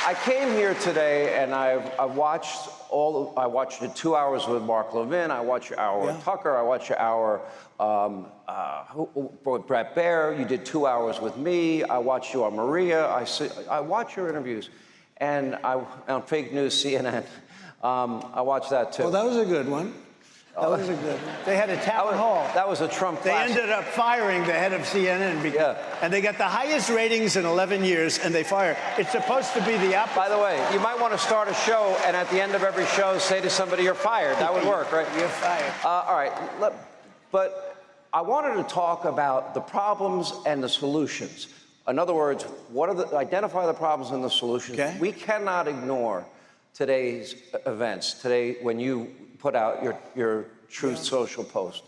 I came here today and I watched the 2 hours with Mark Levin. I watched your hour with Tucker. I watched your hour with Bret Baier. You did 2 hours with me. I watched you on Maria. I watch your interviews, and on fake news CNN. I watched that too. Well, that was a good one. That was a good one. They had a town hall. That was a Trump They classic. ended up firing the head of CNN. And they got the highest ratings in 11 years, and they fired. It's supposed to be the opposite. By the way, you might want to start a show, and at the end of every show, say to somebody, you're fired. That would work, right? You're fired. All right. But I wanted to talk about the problems and the solutions. In other words, identify the problems and the solutions. Okay. We cannot ignore today's events. Today, when you put out your Truth Social post.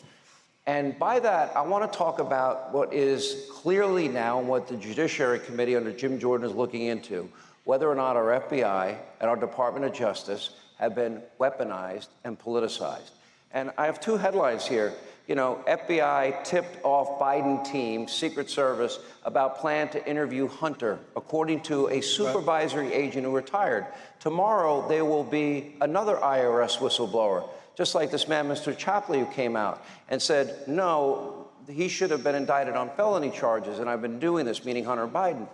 And by that, I want to talk about what is clearly now what the Judiciary Committee under Jim Jordan is looking into, whether or not our FBI and our Department of Justice have been weaponized and politicized. And I have two headlines here. You know, FBI tipped off Biden team, Secret Service, about plan to interview Hunter, according to a supervisory agent who retired. Tomorrow, there will be another IRS whistleblower, just like this man, Mr. Chapley, who came out and said, no, he should have been indicted on felony charges, and I've been doing this, meaning Hunter Biden.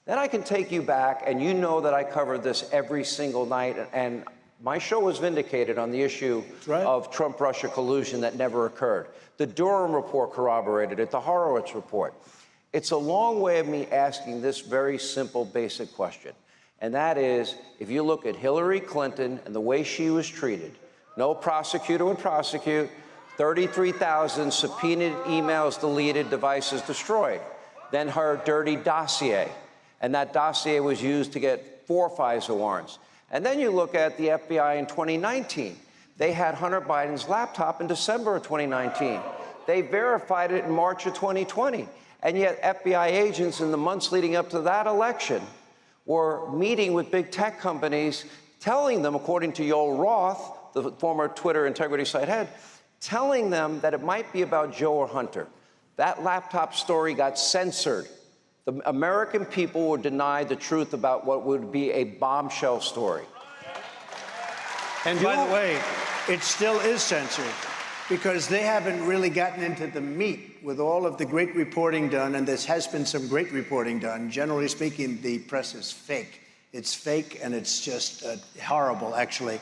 Then I can take you back, and you know that I covered this every single night, and my show was vindicated on the issue of Trump-Russia collusion that never occurred. The Durham report corroborated it, the Horowitz report. It's a long way of me asking this very simple, basic question. And that is, if you look at Hillary Clinton and the way she was treated, no prosecutor would prosecute, 33,000 subpoenaed emails deleted, devices destroyed. Then her dirty dossier. And that dossier was used to get 4 FISA warrants. And then you look at the FBI in 2019. They had Hunter Biden's laptop in December of 2019. They verified it in March of 2020. And yet FBI agents in the months leading up to that election were meeting with big tech companies, telling them, according to Yoel Roth, the former Twitter integrity site head, telling them that it might be about Joe or Hunter. That laptop story got censored. The American people were denied the truth about what would be a bombshell story. And by the way, it still is censored because they haven't really gotten into the meat with all of the great reporting done, and there has been some great reporting done. Generally speaking, the press is fake. It's fake, and it's just horrible, actually.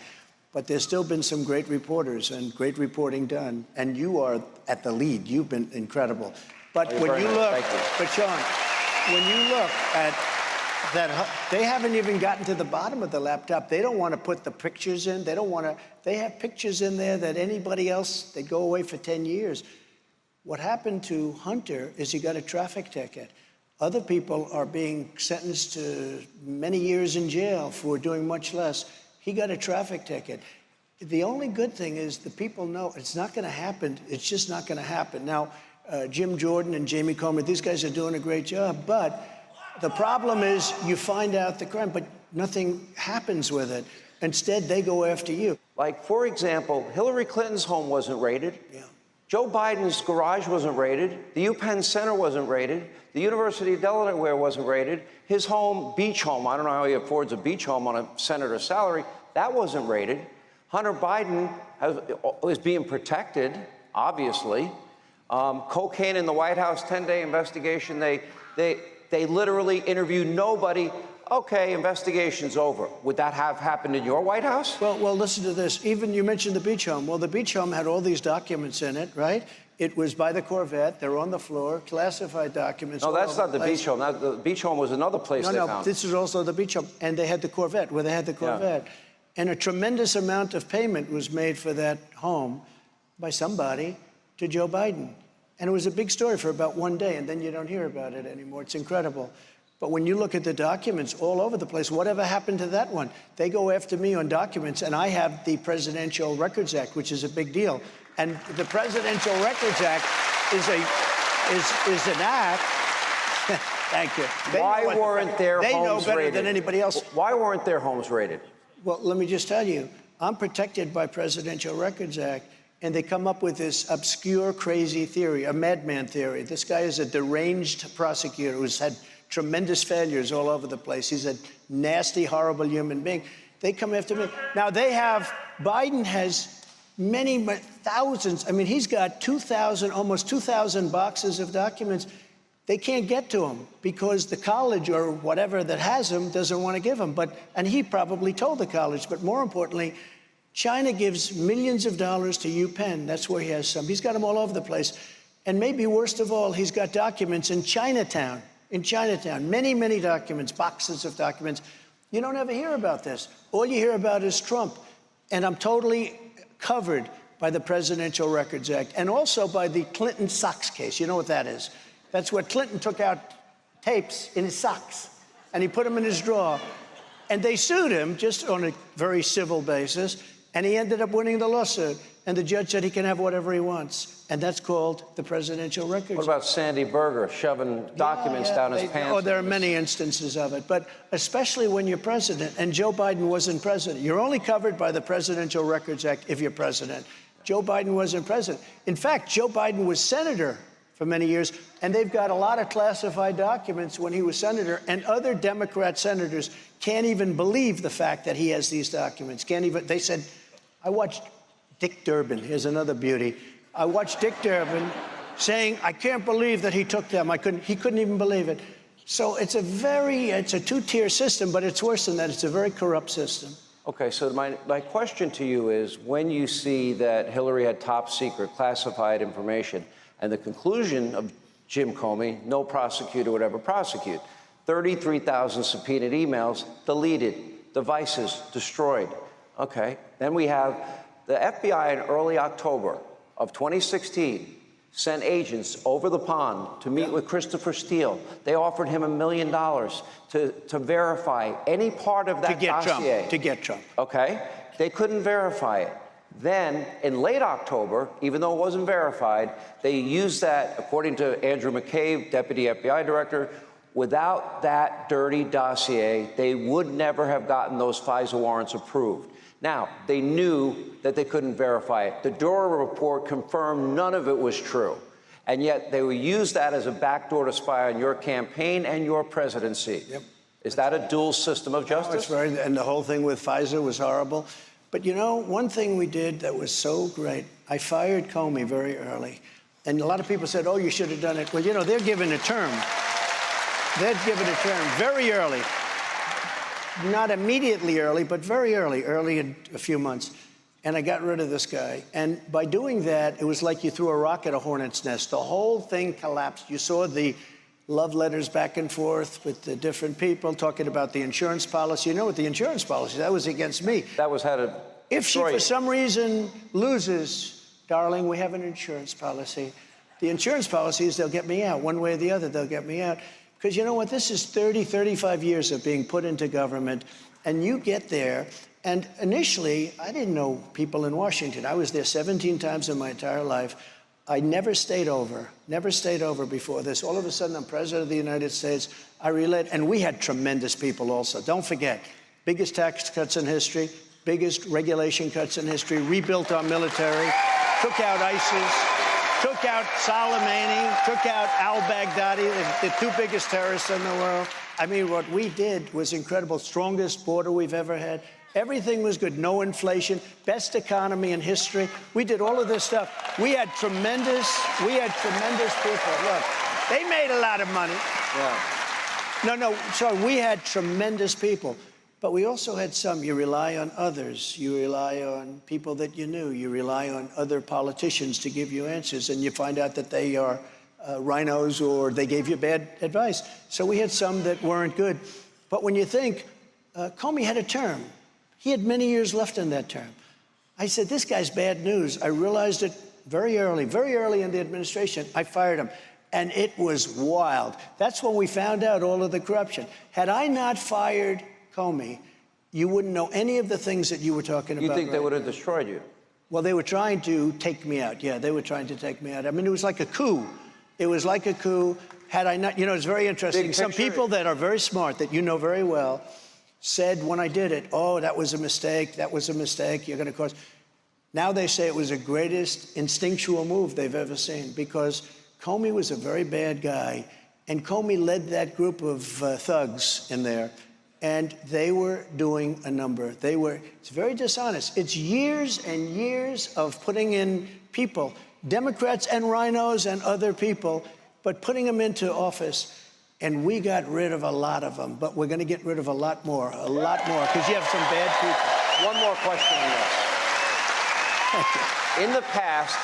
But there's still been some great reporters and great reporting done, and you are at the lead. You've been incredible. But when you look, but Sean, when you look at that, they haven't even gotten to the bottom of the laptop. They don't want to put the pictures in. They don't want to. They have pictures in there that anybody else, they go away for 10 years. What happened to Hunter is he got a traffic ticket. Other people are being sentenced to many years in jail for doing much less. He got a traffic ticket. The only good thing is the people know it's not going to happen. It's just not going to happen. Now, Jim Jordan and Jamie Comer, these guys are doing a great job. But the problem is you find out the crime, but nothing happens with it. Instead, they go after you. Like, for example, Hillary Clinton's home wasn't raided. Joe Biden's garage wasn't raided. The UPenn Center wasn't raided. The University of Delaware wasn't raided. His home, beach home, I don't know how he affords a beach home on a senator's salary, that wasn't raided. Hunter Biden is being protected, obviously. Cocaine in the White House, 10-day investigation. They literally interviewed nobody. Okay, investigation's over. Would that have happened in your White House? Well, listen to this. Even you mentioned the beach home. Well, the beach home had all these documents in it, right? It was by the Corvette. They're on the floor, classified documents. No, that's not the beach home. The beach home was another place they found. No, this is also the beach home. And they had the Corvette, where they had the Corvette. Yeah. And a tremendous amount of payment was made for that home by somebody to Joe Biden. And it was a big story for about one day, and then you don't hear about it anymore. It's incredible. But when you look at the documents all over the place, whatever happened to that one? They go after me on documents, and I have the Presidential Records Act, which is a big deal. And the Presidential Records Act is an act. Thank you. Why weren't their homes raided? They know better than anybody else. Why weren't their homes raided? Well, let me just tell you, I'm protected by Presidential Records Act, and they come up with this obscure, crazy theory, a madman theory. This guy is a deranged prosecutor who's had tremendous failures all over the place. He's a nasty, horrible human being. They come after me. Now, Biden has many thousands. I mean, he's got almost 2,000 boxes of documents. They can't get to him because the college or whatever that has him doesn't want to give him. And he probably told the college. But more importantly, China gives millions of dollars to UPenn. That's where he has some. He's got them all over the place. And maybe worst of all, he's got documents in Chinatown. Many, many documents, boxes of documents. You don't ever hear about this. All you hear about is Trump. And I'm totally covered by the Presidential Records Act and also by the Clinton socks case. You know what that is? That's where Clinton took out tapes in his socks and he put them in his drawer. And they sued him just on a very civil basis. And he ended up winning the lawsuit. And the judge said he can have whatever he wants. And that's called the Presidential Records Act. What about Sandy Berger shoving documents down his pants? Oh, there are many instances of it. But especially when you're president, and Joe Biden wasn't president. You're only covered by the Presidential Records Act if you're president. Joe Biden wasn't president. In fact, Joe Biden was senator for many years, and they've got a lot of classified documents when he was senator, and other Democrat senators can't even believe the fact that he has these documents. They said, I watched Dick Durbin, here's another beauty. I watched Dick Durbin saying, I can't believe that he took them. He couldn't even believe it. So it's a two-tier system, but it's worse than that. It's a very corrupt system. Okay, so my question to you is, when you see that Hillary had top secret classified information, and the conclusion of Jim Comey, no prosecutor would ever prosecute, 33,000 subpoenaed emails deleted, devices destroyed. Okay, then we have the FBI in early October of 2016 sent agents over the pond to meet with Christopher Steele. They offered him $1 million to verify any part of that dossier. To get Trump. Okay, they couldn't verify it. Then, in late October, even though it wasn't verified, they used that, according to Andrew McCabe, Deputy FBI Director, without that dirty dossier, they would never have gotten those FISA warrants approved. Now, they knew that they couldn't verify it. The Dura report confirmed none of it was true. And yet, they would use that as a backdoor to spy on your campaign and your presidency. Yep. Is that a dual system of justice? And the whole thing with FISA was horrible. But you know, one thing we did that was so great, I fired Comey very early. And a lot of people said, oh, you should have done it. Well, you know, they're given a term. They're given a term very early. Not immediately early, but very early in a few months. And I got rid of this guy. And by doing that, it was like you threw a rock at a hornet's nest. The whole thing collapsed. You saw the love letters back and forth with the different people talking about the insurance policy. You know what the insurance policy, that was against me. That was how to If she, for some reason, loses, darling, we have an insurance policy. The insurance policy is they'll get me out. One way or the other, they'll get me out. Because you know what? This is 30, 35 years of being put into government. And you get there. And initially, I didn't know people in Washington. I was there 17 times in my entire life. I never stayed over before this. All of a sudden, I'm president of the United States. I relate, and we had tremendous people also. Don't forget, biggest tax cuts in history, biggest regulation cuts in history, rebuilt our military, took out ISIS, took out Soleimani, took out al-Baghdadi, the two biggest terrorists in the world. I mean, what we did was incredible. Strongest border we've ever had. Everything was good. No inflation. Best economy in history. We did all of this stuff. We had tremendous people. Look, they made a lot of money. Yeah. Sorry, we had tremendous people. But we also had some. You rely on others. You rely on people that you knew. You rely on other politicians to give you answers. And you find out that they are rhinos or they gave you bad advice. So we had some that weren't good. But when you think, Comey had a term. He had many years left in that term. I said, this guy's bad news. I realized it very early in the administration. I fired him. And it was wild. That's when we found out all of the corruption. Had I not fired Comey, you wouldn't know any of the things that you were talking about. You think they would have destroyed you? Well, they were trying to take me out. Yeah, they were trying to take me out. I mean, it was like a coup. It was like a coup. Had I not, you know, it's very interesting. Some people that are very smart, that you know very well, said when I did it, oh, that was a mistake, you're going to cause. Now they say it was the greatest instinctual move they've ever seen because Comey was a very bad guy And Comey led that group of thugs in there, and they were doing a number. It's very dishonest. It's years and years of putting in people, Democrats and rhinos and other people, but putting them into office. And we got rid of a lot of them, but we're going to get rid of a lot more, because you have some bad people. One more question on this. In the past,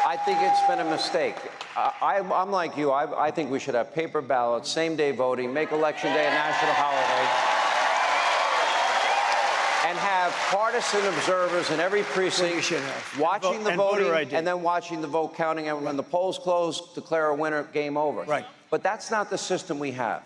I think it's been a mistake. I'm like you. I think we should have paper ballots, same-day voting, make Election Day a national holiday, and have partisan observers in every precinct watching the voting and then watching the vote counting. And when the polls close, declare a winner, game over. Right. But that's not the system we have.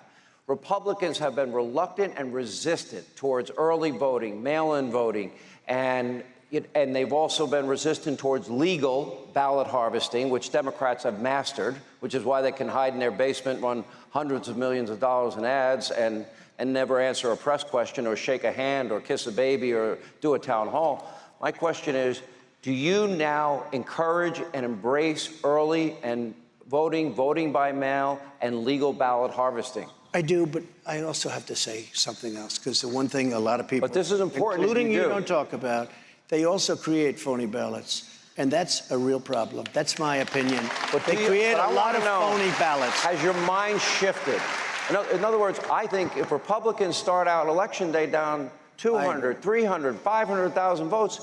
Republicans have been reluctant and resistant towards early voting, mail-in voting, and they've also been resistant towards legal ballot harvesting, which Democrats have mastered, which is why they can hide in their basement, run hundreds of millions of dollars in ads, and never answer a press question or shake a hand or kiss a baby or do a town hall. My question is, do you now encourage and embrace early and voting by mail, and legal ballot harvesting? I do, but I also have to say something else, because the one thing a lot of people, but this is important, including you don't talk about, they also create phony ballots, and that's a real problem. That's my opinion. But they create a lot of phony ballots. Has your mind shifted? In other words, I think if Republicans start out Election Day down 200, 300, 500,000 votes,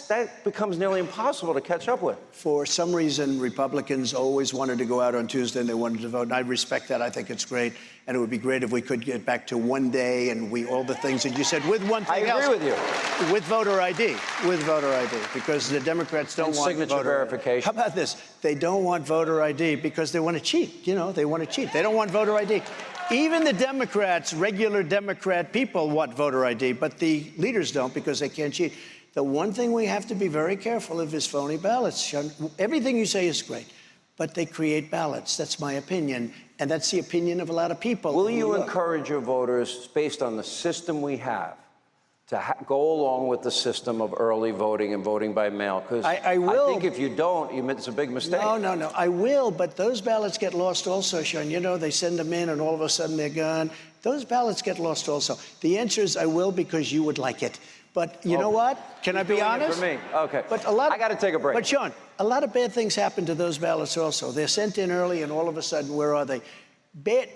that becomes nearly impossible to catch up with. For some reason, Republicans always wanted to go out on Tuesday and they wanted to vote. And I respect that. I think it's great. And it would be great if we could get back to one day and all the things that you said, with one thing else. I agree with you. With voter ID. With voter ID. Because the Democrats don't want signature voter verification. How about this? They don't want voter ID because they want to cheat. They want to cheat. They don't want voter ID. Even the Democrats, regular Democrat people, want voter ID, but the leaders don't because they can't cheat. The one thing we have to be very careful of is phony ballots. Everything you say is great, but they create ballots. That's my opinion, and that's the opinion of a lot of people. Will you encourage your voters, based on the system we have, to go along with the system of early voting and voting by mail? Because I will. I think if you don't, it's a big mistake. No. I will, but those ballots get lost also, Sean. They send them in, and all of a sudden they're gone. Those ballots get lost also. The answer is I will, because you would like it. But you know what? Can I be honest? For me, okay. But I got to take a break. But Sean, a lot of bad things happen to those ballots also. They're sent in early, and all of a sudden, where are they?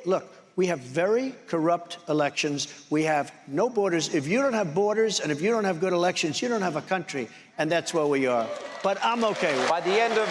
Look. We have very corrupt elections. We have no borders. If you don't have borders and if you don't have good elections, you don't have a country. And that's where we are. But I'm okay with it. By the end of